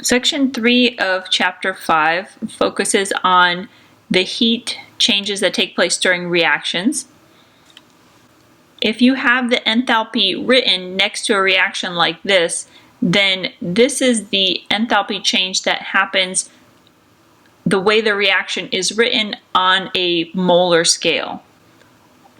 Section 3 of Chapter 5 focuses on the heat changes that take place during reactions. If you have the enthalpy written next to a reaction like this, then this is the enthalpy change that happens the way the reaction is written on a molar scale.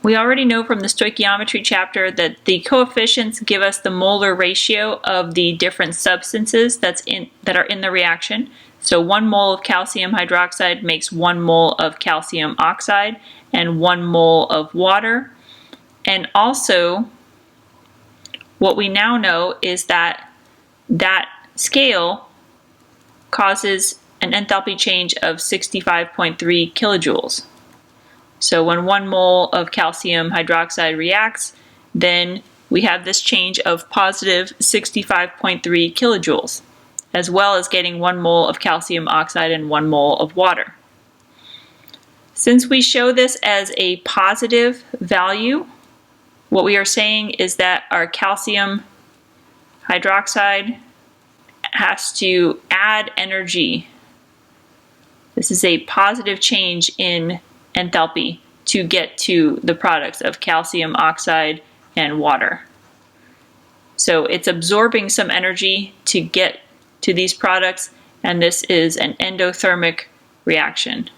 We already know from the stoichiometry chapter that the coefficients give us the molar ratio of the different substances that are in the reaction. So 1 mole of calcium hydroxide makes 1 mole of calcium oxide and 1 mole of water. And also, what we now know is that that scale causes an enthalpy change of 65.3 kilojoules. So when 1 mole of calcium hydroxide reacts, then we have this change of positive 65.3 kilojoules, as well as getting 1 mole of calcium oxide and 1 mole of water. Since we show this as a positive value, what we are saying is that our calcium hydroxide has to add energy. This is a positive change in enthalpy to get to the products of calcium oxide and water. So it's absorbing some energy to get to these products, and this is an endothermic reaction.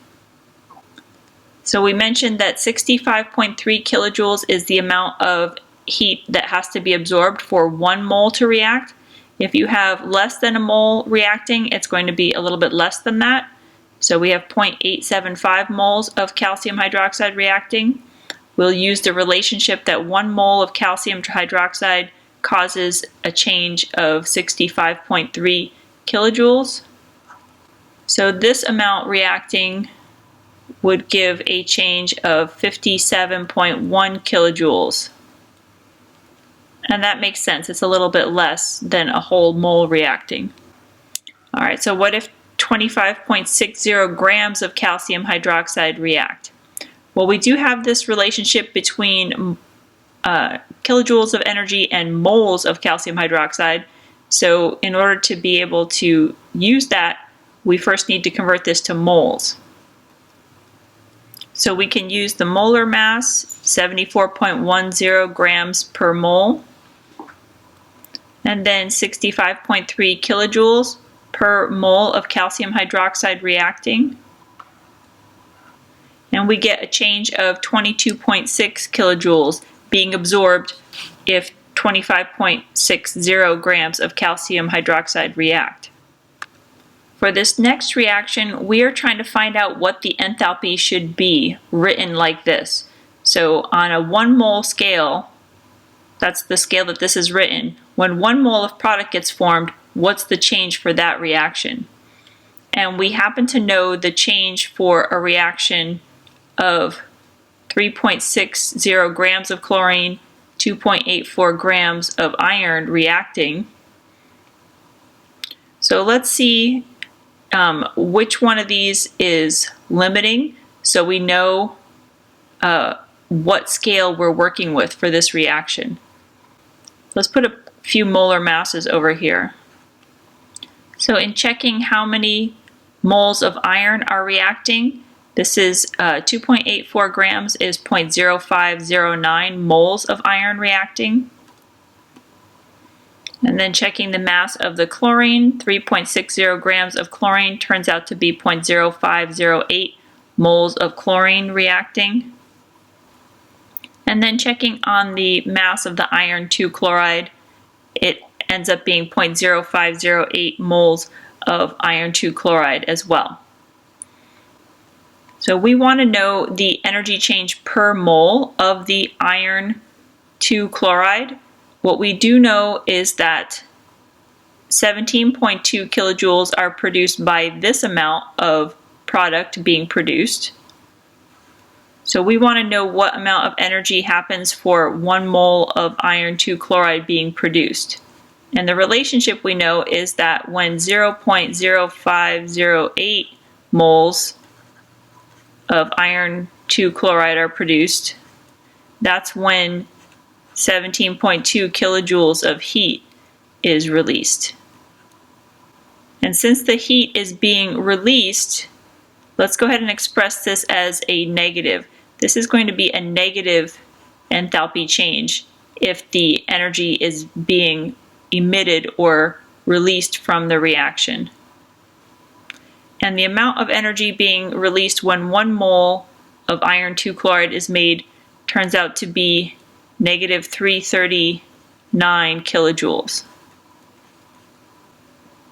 So we mentioned that 65.3 kilojoules is the amount of heat that has to be absorbed for 1 mole to react. If you have less than a mole reacting, it's going to be a little bit less than that. So we have 0.875 moles of calcium hydroxide reacting. We'll use the relationship that 1 mole of calcium hydroxide causes a change of 65.3 kilojoules. So this amount reacting would give a change of 57.1 kilojoules. And that makes sense. It's a little bit less than a whole mole reacting. All right, so what if 25.60 grams of calcium hydroxide react? Well, we do have this relationship between kilojoules of energy and moles of calcium hydroxide. So in order to be able to use that, we first need to convert this to moles. So we can use the molar mass, 74.10 grams per mole, and then 65.3 kilojoules per mole of calcium hydroxide reacting. And we get a change of 22.6 kilojoules being absorbed if 25.60 grams of calcium hydroxide react. For this next reaction, we are trying to find out what the enthalpy should be written like this. So on a 1 mole scale, that's the scale that this is written, when 1 mole of product gets formed, what's the change for that reaction? And we happen to know the change for a reaction of 3.60 grams of chlorine, 2.84 grams of iron reacting. So let's see which one of these is limiting, so we know what scale we're working with for this reaction. Let's put a few molar masses over here. So in checking how many moles of iron are reacting, this is 2.84 grams is 0.0509 moles of iron reacting. And then checking the mass of the chlorine, 3.60 grams of chlorine turns out to be 0.0508 moles of chlorine reacting. And then checking on the mass of the iron 2 chloride, it ends up being 0.0508 moles of iron 2 chloride as well. So we want to know the energy change per mole of the iron 2 chloride. What we do know is that 17.2 kilojoules are produced by this amount of product being produced. So we want to know what amount of energy happens for 1 mole of iron 2 chloride being produced. And the relationship we know is that when 0.0508 moles of iron 2 chloride are produced, that's when 17.2 kilojoules of heat is released. And since the heat is being released, let's go ahead and express this as a negative. This is going to be a negative enthalpy change if the energy is being emitted or released from the reaction. And the amount of energy being released when 1 mole of iron 2 chloride is made turns out to be negative 339 kilojoules.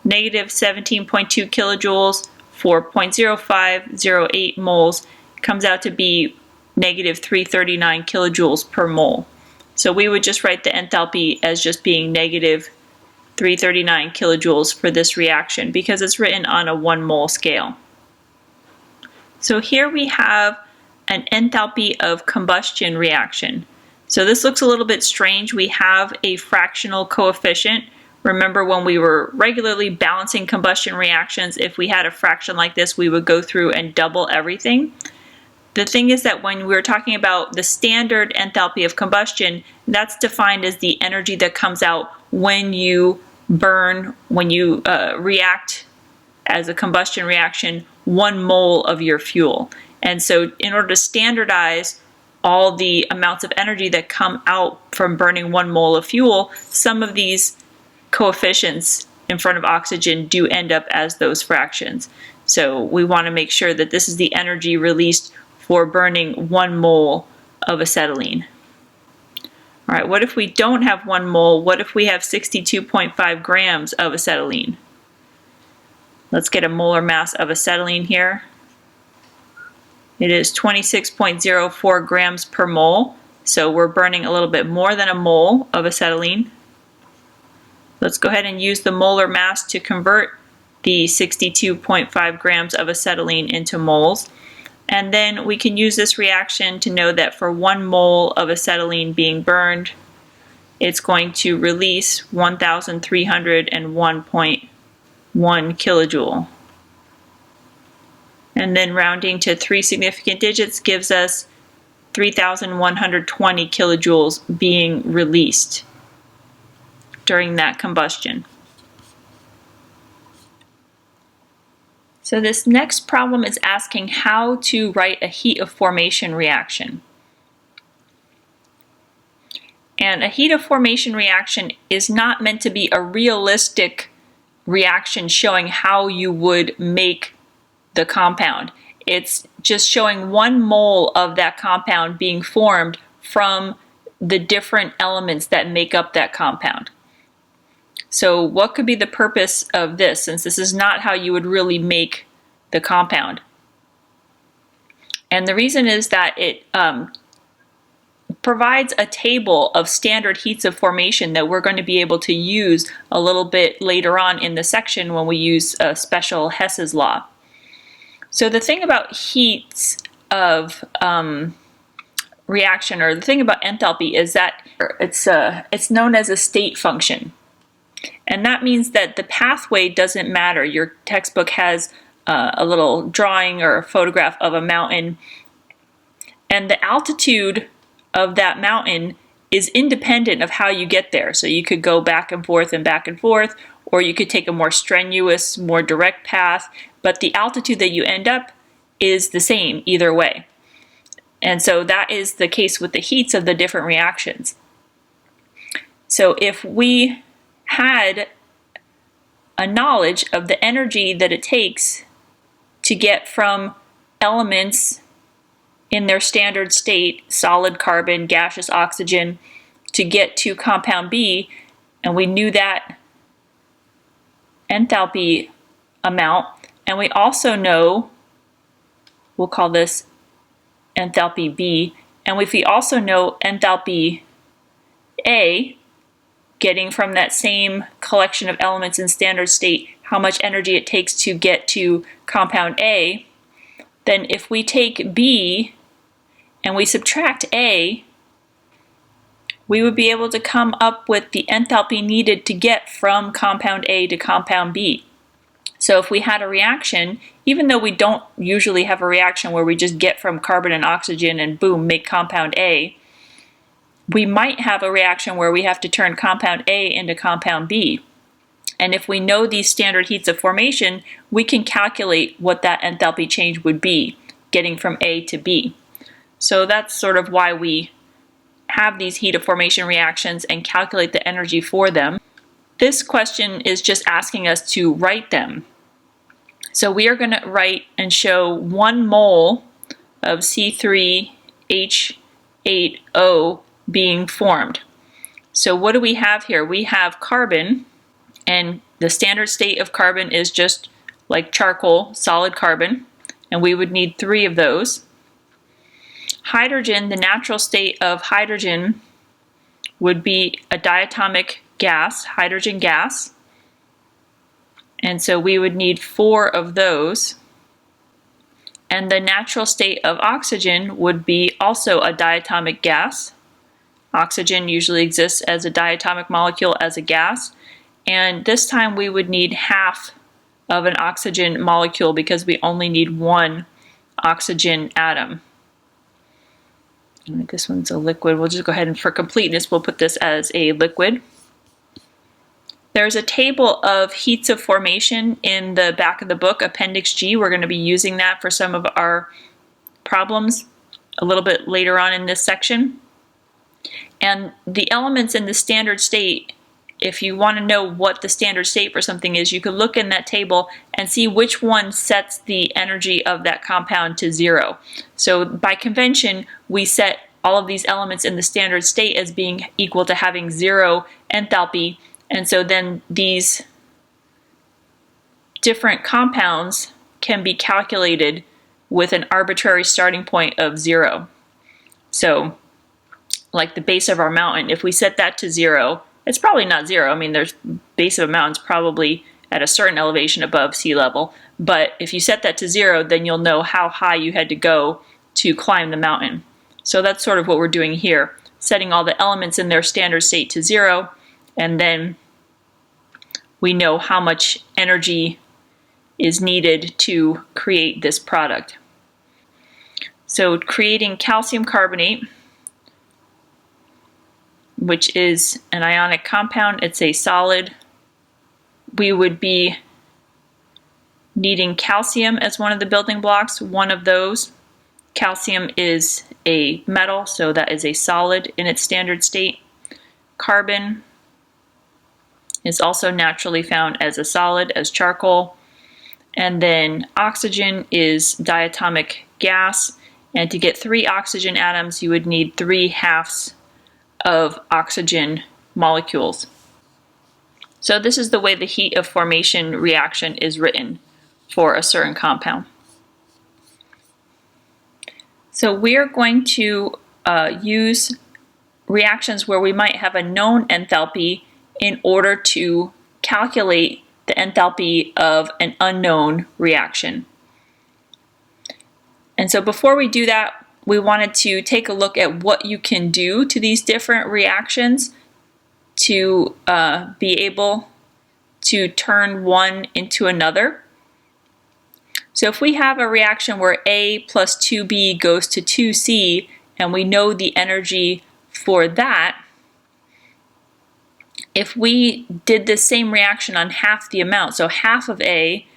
Negative 17.2 kilojoules for 0.0508 moles comes out to be negative 339 kilojoules per mole. So we would just write the enthalpy as just being negative 339 kilojoules for this reaction because it's written on a 1 mole scale. So here we have an enthalpy of combustion reaction. So this looks a little bit strange. We have a fractional coefficient. Remember when we were regularly balancing combustion reactions, if we had a fraction like this, we would go through and double everything. The thing is that when we're talking about the standard enthalpy of combustion, that's defined as the energy that comes out when you burn, when you react as a combustion reaction, 1 mole of your fuel. And so in order to standardize all the amounts of energy that come out from burning 1 mole of fuel, some of these coefficients in front of oxygen do end up as those fractions. So we want to make sure that this is the energy released for burning 1 mole of acetylene. All right, what if we don't have 1 mole? What if we have 62.5 grams of acetylene? Let's get a molar mass of acetylene here. It is 26.04 grams per mole, so we're burning a little bit more than a mole of acetylene. Let's go ahead and use the molar mass to convert the 62.5 grams of acetylene into moles. And then we can use this reaction to know that for 1 mole of acetylene being burned, it's going to release 1,301.1 kilojoule. And then rounding to 3 significant digits gives us 3,120 kilojoules being released during that combustion. So this next problem is asking how to write a heat of formation reaction. And a heat of formation reaction is not meant to be a realistic reaction showing how you would make the compound. It's just showing 1 mole of that compound being formed from the different elements that make up that compound. So what could be the purpose of this, since this is not how you would really make the compound? And the reason is that it provides a table of standard heats of formation that we're going to be able to use a little bit later on in the section when we use special Hess's law. So the thing about heats of reaction, or the thing about enthalpy, is that it's known as a state function. And that means that the pathway doesn't matter. Your textbook has a little drawing or a photograph of a mountain, and the altitude of that mountain is independent of how you get there. So you could go back and forth, or you could take a more strenuous, more direct path, but the altitude that you end up is the same either way. And so that is the case with the heats of the different reactions. So if we had a knowledge of the energy that it takes to get from elements in their standard state, solid carbon, gaseous oxygen, to get to compound B, and we knew that enthalpy amount, and we also know, we'll call this enthalpy B, and if we also know enthalpy A, getting from that same collection of elements in standard state, how much energy it takes to get to compound A, then if we take B and we subtract A, we would be able to come up with the enthalpy needed to get from compound A to compound B. So if we had a reaction, even though we don't usually have a reaction where we just get from carbon and oxygen and boom, make compound A, we might have a reaction where we have to turn compound A into compound B. And if we know these standard heats of formation, we can calculate what that enthalpy change would be, getting from A to B. So that's sort of why we have these heat of formation reactions and calculate the energy for them. This question is just asking us to write them. So we are going to write and show 1 mole of C3H8O being formed. So what do we have here? We have carbon, and the standard state of carbon is just like charcoal, solid carbon, and we would need 3 of those. Hydrogen, the natural state of hydrogen would be a diatomic gas, hydrogen gas, and so we would need 4 of those. And the natural state of oxygen would be also a diatomic gas. Oxygen usually exists as a diatomic molecule as a gas, and this time we would need half of an oxygen molecule because we only need 1 oxygen atom. And this one's a liquid. We'll just go ahead and for completeness we'll put this as a liquid. There's a table of heats of formation in the back of the book, Appendix G. We're going to be using that for some of our problems a little bit later on in this section. And the elements in the standard state, if you want to know what the standard state for something is, you could look in that table and see which one sets the energy of that compound to 0. So by convention, we set all of these elements in the standard state as being equal to having 0 enthalpy, and so then these different compounds can be calculated with an arbitrary starting point of 0. So like the base of our mountain, if we set that to 0, it's probably not 0. I mean, there's base of a mountain's probably at a certain elevation above sea level, but if you set that to 0, then you'll know how high you had to go to climb the mountain. So that's sort of what we're doing here, setting all the elements in their standard state to 0, and then we know how much energy is needed to create this product. So creating calcium carbonate, which is an ionic compound, it's a solid. We would be needing calcium as one of the building blocks, one of those. Calcium is a metal, so that is a solid in its standard state. Carbon is also naturally found as a solid, as charcoal. And then oxygen is diatomic gas, and to get 3 oxygen atoms, you would need 3/2 of oxygen molecules. So this is the way the heat of formation reaction is written for a certain compound. So we're going to use reactions where we might have a known enthalpy in order to calculate the enthalpy of an unknown reaction. And so before we do that, we wanted to take a look at what you can do to these different reactions to be able to turn one into another. So if we have a reaction where A plus 2B goes to 2C, and we know the energy for that, if we did the same reaction on half the amount, so half of A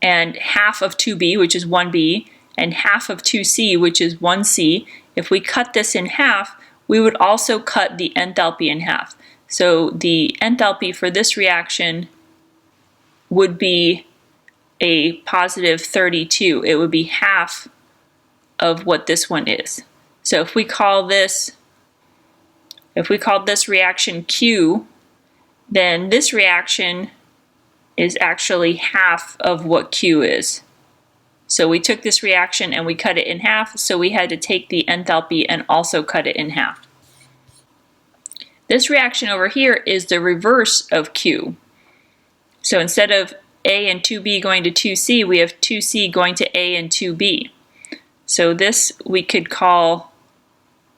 and half of 2B, which is 1B, and half of 2C, which is 1C, if we cut this in half, we would also cut the enthalpy in half. So the enthalpy for this reaction would be a positive 32. It would be half of what this one is. So if we call this reaction Q, then this reaction is actually half of what Q is. So we took this reaction and we cut it in half, so we had to take the enthalpy and also cut it in half. This reaction over here is the reverse of Q. So instead of A and 2B going to 2C, we have 2C going to A and 2B. So this we could call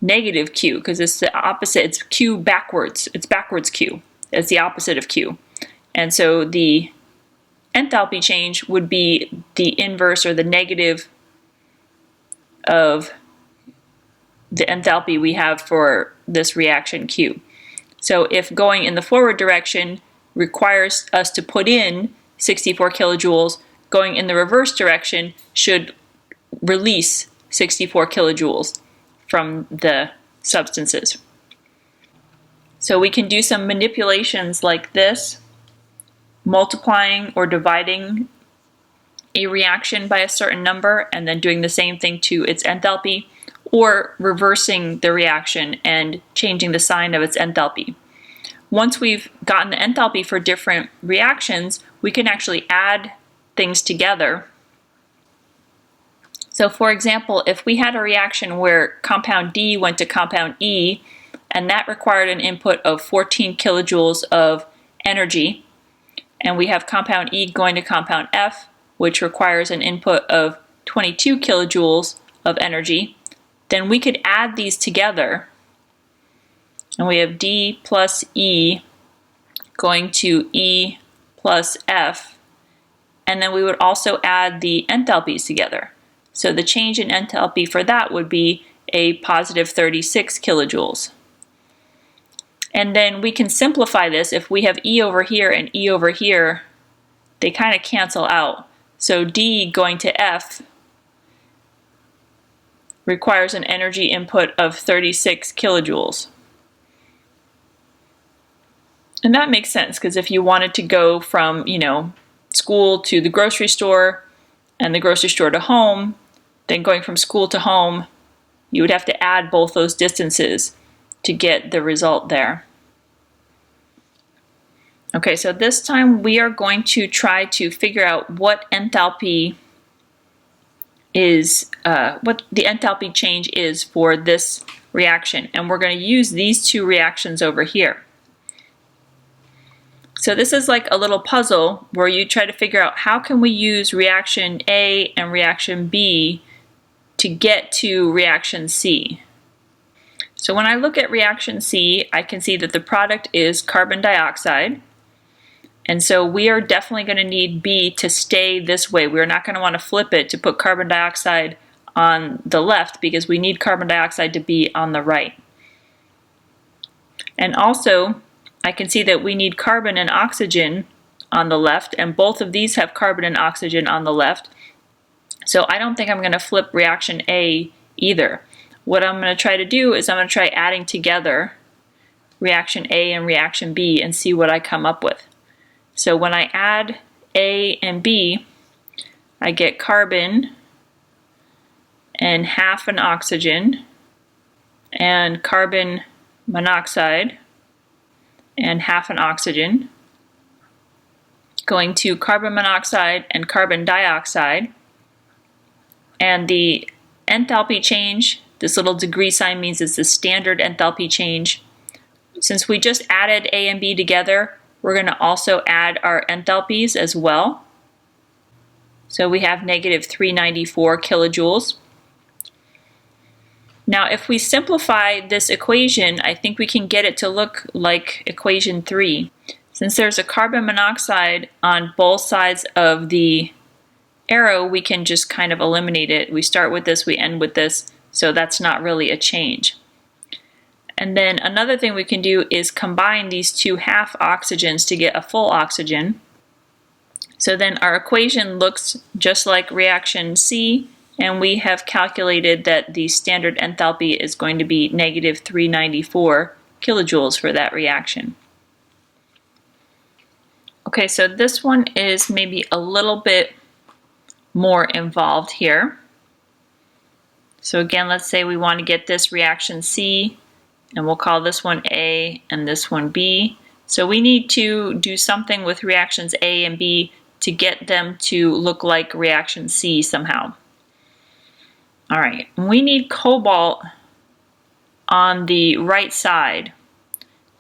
negative Q, because it's the opposite. It's Q backwards. It's backwards Q. It's the opposite of Q. And so the enthalpy change would be the inverse, or the negative, of the enthalpy we have for this reaction Q. So if going in the forward direction, requires us to put in 64 kilojoules, going in the reverse direction should release 64 kilojoules from the substances. So we can do some manipulations like this, multiplying or dividing a reaction by a certain number and then doing the same thing to its enthalpy, or reversing the reaction and changing the sign of its enthalpy. Once we've gotten the enthalpy for different reactions, we can actually add things together. So for example, if we had a reaction where compound D went to compound E, and that required an input of 14 kilojoules of energy, and we have compound E going to compound F, which requires an input of 22 kilojoules of energy, then we could add these together, and we have D plus E going to E plus F, and then we would also add the enthalpies together. So the change in enthalpy for that would be a positive 36 kilojoules. And then we can simplify this. If we have E over here and E over here, they kind of cancel out. So D going to F requires an energy input of 36 kilojoules. And that makes sense, because if you wanted to go from, school to the grocery store and the grocery store to home, then going from school to home, you would have to add both those distances to get the result there. Okay, so this time we are going to try to figure out what enthalpy is, what the enthalpy change is for this reaction, and we're going to use these two reactions over here. So this is like a little puzzle where you try to figure out how can we use reaction A and reaction B to get to reaction C. So when I look at reaction C, I can see that the product is carbon dioxide. And so we are definitely going to need B to stay this way. We're not going to want to flip it to put carbon dioxide on the left, because we need carbon dioxide to be on the right. And also, I can see that we need carbon and oxygen on the left, and both of these have carbon and oxygen on the left. So I don't think I'm going to flip reaction A either. What I'm going to try to do is I'm going to try adding together reaction A and reaction B and see what I come up with. So when I add A and B, I get carbon and half an oxygen, and carbon monoxide and half an oxygen, going to carbon monoxide and carbon dioxide. And the enthalpy change, this little degree sign means it's the standard enthalpy change. Since we just added A and B together, we're going to also add our enthalpies as well. So we have negative 394 kilojoules. Now if we simplify this equation, I think we can get it to look like equation 3. Since there's a carbon monoxide on both sides of the arrow, we can just kind of eliminate it. We start with this, we end with this, so that's not really a change. And then another thing we can do is combine these two half oxygens to get a full oxygen. So then our equation looks just like reaction C, and we have calculated that the standard enthalpy is going to be negative 394 kilojoules for that reaction. Okay, so this one is maybe a little bit more involved here. So again, let's say we want to get this reaction C, and we'll call this one A and this one B. So we need to do something with reactions A and B to get them to look like reaction C somehow. All right, we need cobalt on the right side.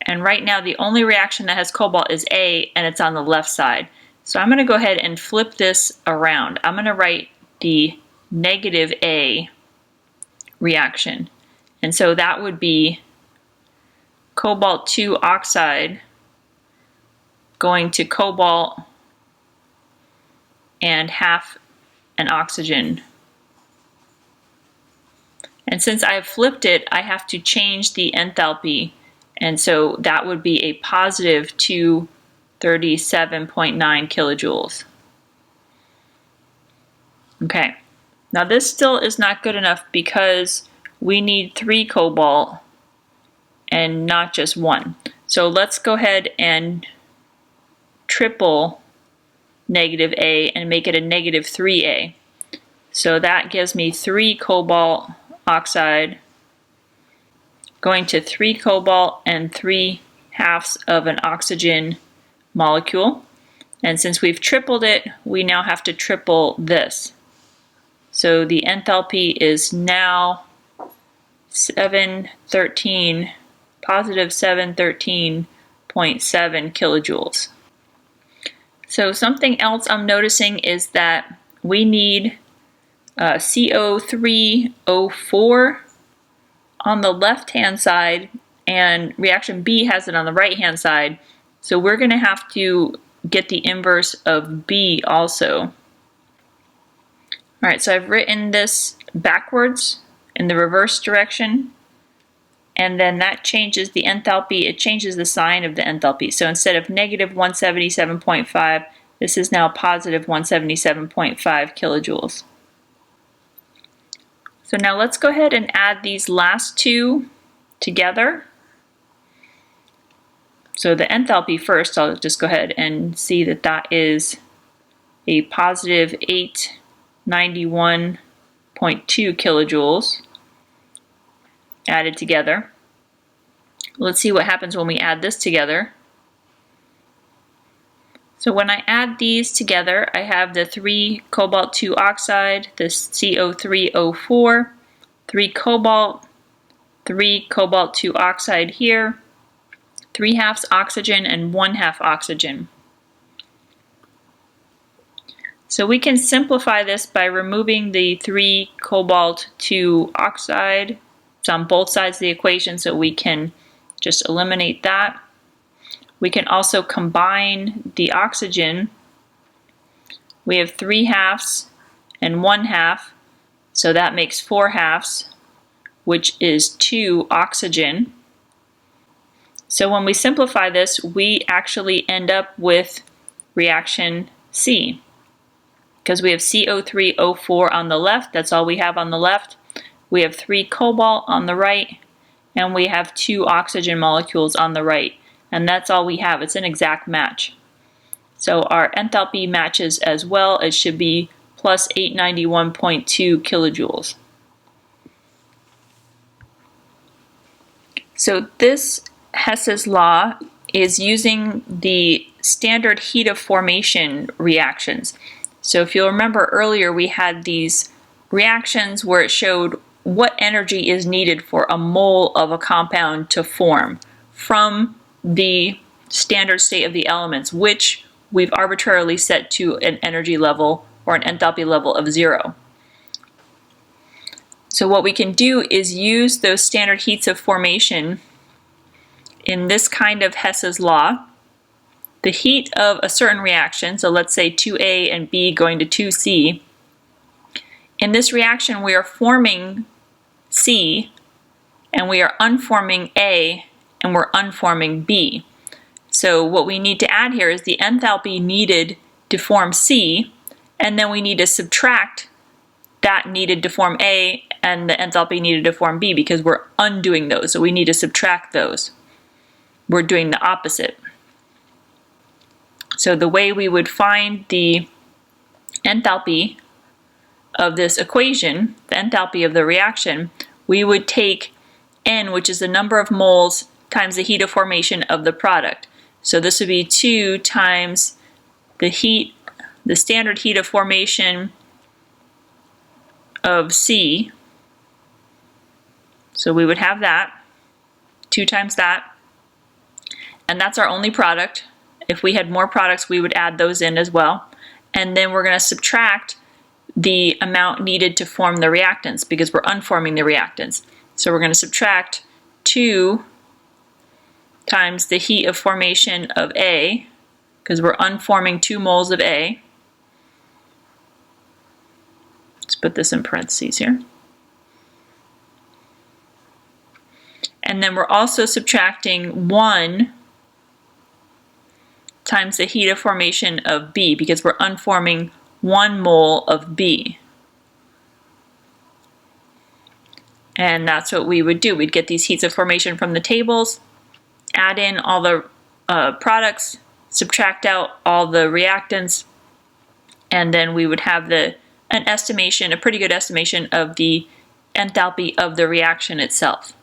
And right now the only reaction that has cobalt is A, and it's on the left side. So I'm going to go ahead and flip this around. I'm going to write the negative A reaction. And so that would be cobalt 2 oxide going to cobalt and half an oxygen. And since I've flipped it, I have to change the enthalpy. And so that would be a positive 2 37.9 kilojoules. Okay, now this still is not good enough because we need 3 cobalt and not just 1. So let's go ahead and triple negative A and make it a negative 3A. So that gives me 3 cobalt oxide going to 3 cobalt and 3/2 of an oxygen molecule. And since we've tripled it, we now have to triple this. So the enthalpy is now positive 713.7 kilojoules. So something else I'm noticing is that we need CO3O4 on the left-hand side, and reaction B has it on the right-hand side. So we're going to have to get the inverse of B also. Alright, so I've written this backwards in the reverse direction, and then that changes the enthalpy. It changes the sign of the enthalpy. So instead of negative 177.5, this is now positive 177.5 kilojoules. So now let's go ahead and add these last two together. So the enthalpy first, I'll just go ahead and see that that is a positive 891.2 kilojoules added together. Let's see what happens when we add this together. So when I add these together, I have the 3 cobalt 2 oxide, this CO3O4, 3 cobalt, 3 cobalt 2 oxide here, 3/2 oxygen and 1/2 oxygen. So we can simplify this by removing the 3 cobalt 2 oxide. It's on both sides of the equation, so we can just eliminate that. We can also combine the oxygen. We have 3/2 and 1/2, so that makes 4/2, which is 2 oxygen. So when we simplify this, we actually end up with reaction C, because we have CO3O4 on the left, that's all we have on the left. We have 3 cobalt on the right, and we have 2 oxygen molecules on the right. And that's all we have. It's an exact match. So our enthalpy matches as well. It should be plus 891.2 kilojoules. So this Hess's law is using the standard heat of formation reactions. So if you'll remember earlier, we had these reactions where it showed what energy is needed for a mole of a compound to form from the standard state of the elements, which we've arbitrarily set to an energy level or an enthalpy level of 0. So what we can do is use those standard heats of formation in this kind of Hess's law. The heat of a certain reaction, so let's say 2A and B going to 2C, in this reaction we are forming C and we are unforming A and we're unforming B. So what we need to add here is the enthalpy needed to form C, and then we need to subtract that needed to form A and the enthalpy needed to form B, because we're undoing those, so we need to subtract those. We're doing the opposite. So the way we would find the enthalpy of this equation, the enthalpy of the reaction, we would take N, which is the number of moles, times the heat of formation of the product. So this would be 2 times the standard heat of formation of C. So we would have that, 2 times that, and that's our only product. If we had more products, we would add those in as well. And then we're going to subtract the amount needed to form the reactants, because we're unforming the reactants. So we're going to subtract 2 times the heat of formation of A, because we're unforming 2 moles of A. Let's put this in parentheses here. And then we're also subtracting 1 times the heat of formation of B, because we're unforming 1 mole of B. And that's what we would do. We'd get these heats of formation from the tables, add in all the products, subtract out all the reactants, and then we would have an estimation, a pretty good estimation of the enthalpy of the reaction itself.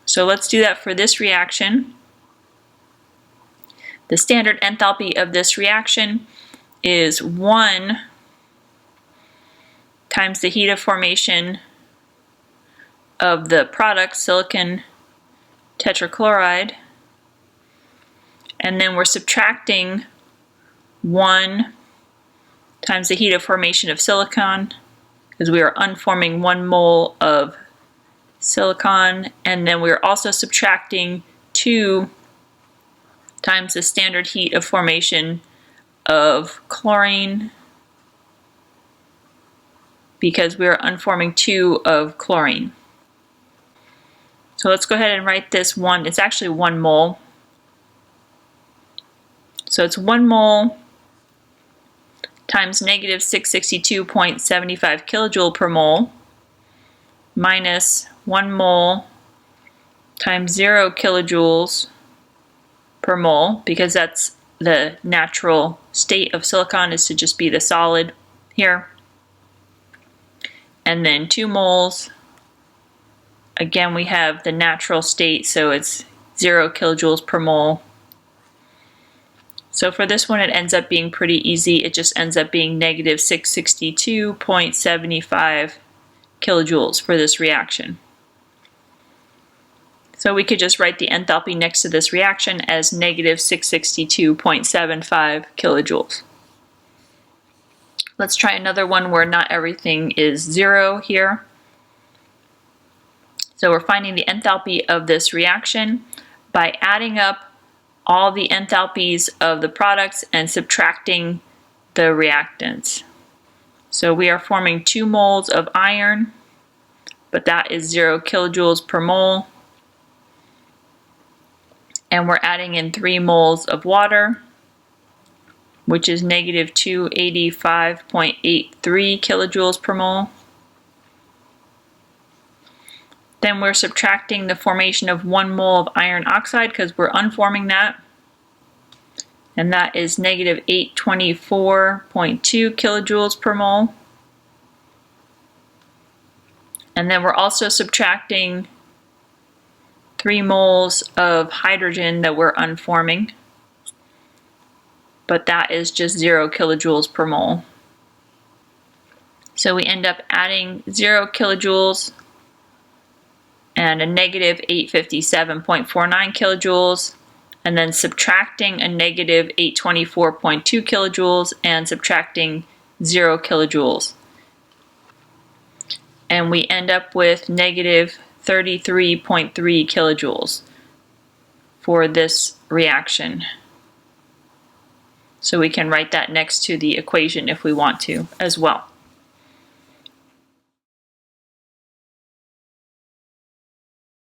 So let's do that for this reaction. The standard enthalpy of this reaction is 1 times the heat of formation of the product, silicon tetrachloride, and then we're subtracting 1 times the heat of formation of silicon, because we are unforming 1 mole of silicon, and then we're also subtracting 2 times the standard heat of formation of chlorine, because we are unforming 2 of chlorine. So let's go ahead and write this 1. It's actually 1 mole. So it's 1 mole times negative 662.75 kilojoule per mole minus 1 mole times 0 kilojoules per mole, because that's the natural state of silicon, is to just be the solid here. And then 2 moles, again we have the natural state, so it's 0 kilojoules per mole. So for this one it ends up being pretty easy. It just ends up being negative 662.75 kilojoules for this reaction. So we could just write the enthalpy next to this reaction as negative 662.75 kilojoules. Let's try another one where not everything is 0 here. So we're finding the enthalpy of this reaction by adding up all the enthalpies of the products and subtracting the reactants. So we are forming 2 moles of iron, but that is 0 kilojoules per mole. And we're adding in 3 moles of water, which is negative 285.83 kilojoules per mole. Then we're subtracting the formation of 1 mole of iron oxide, because we're unforming that. And that is negative 824.2 kilojoules per mole. And then we're also subtracting 3 moles of hydrogen that we're unforming, but that is just 0 kilojoules per mole. So we end up adding 0 kilojoules and a negative 857.49 kilojoules, and then subtracting a negative 824.2 kilojoules and subtracting 0 kilojoules. And we end up with negative 33.3 kilojoules for this reaction. So we can write that next to the equation if we want to as well.